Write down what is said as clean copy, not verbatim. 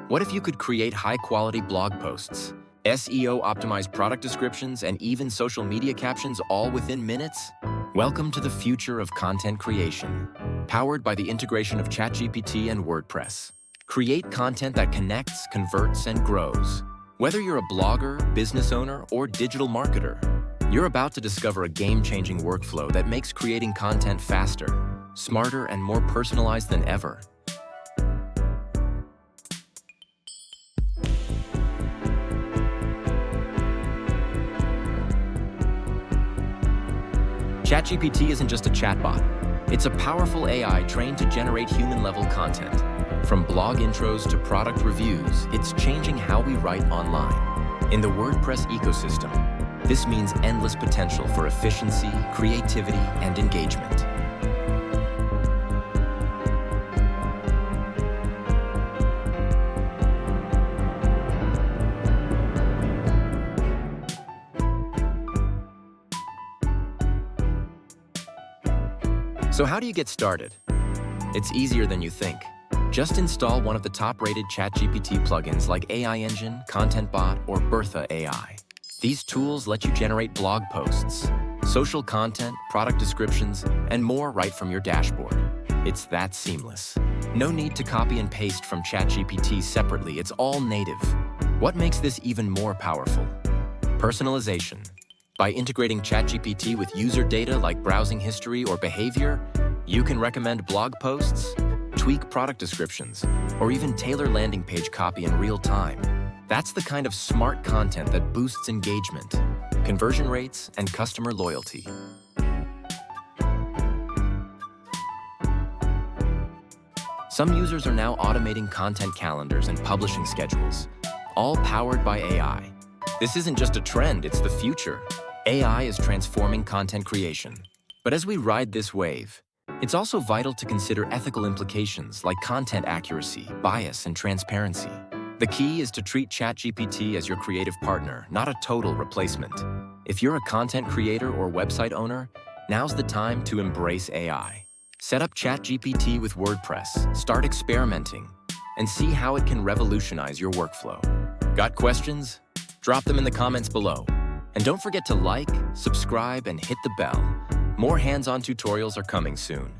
What if you could create high-quality blog posts, SEO-optimized product descriptions, and even social media captions all within minutes? Welcome to the future of content creation, powered by the integration of ChatGPT and WordPress. Create content that connects, converts, and grows. Whether you're a blogger, business owner, or digital marketer, you're about to discover a game-changing workflow that makes creating content faster, smarter, and more personalized than ever. ChatGPT isn't just a chatbot. It's a powerful AI trained to generate human-level content. From blog intros to product reviews, it's changing how we write online. In the WordPress ecosystem, this means endless potential for efficiency, creativity, and engagement. So how do you get started? It's easier than you think. Just install one of the top-rated ChatGPT plugins like AI Engine, ContentBot, or Bertha AI. These tools let you generate blog posts, social content, product descriptions, and more right from your dashboard. It's that seamless. No need to copy and paste from ChatGPT separately. It's all native. What makes this even more powerful? Personalization. By integrating ChatGPT with user data like browsing history or behavior, you can recommend blog posts, tweak product descriptions, or even tailor landing page copy in real time. That's the kind of smart content that boosts engagement, conversion rates, and customer loyalty. Some users are now automating content calendars and publishing schedules, all powered by AI. This isn't just a trend, it's the future. AI is transforming content creation. But as we ride this wave, it's also vital to consider ethical implications like content accuracy, bias, and transparency. The key is to treat ChatGPT as your creative partner, not a total replacement. If you're a content creator or website owner, now's the time to embrace AI. Set up ChatGPT with WordPress, start experimenting, and see how it can revolutionize your workflow. Got questions? Drop them in the comments below. And don't forget to like, subscribe, and hit the bell. More hands-on tutorials are coming soon.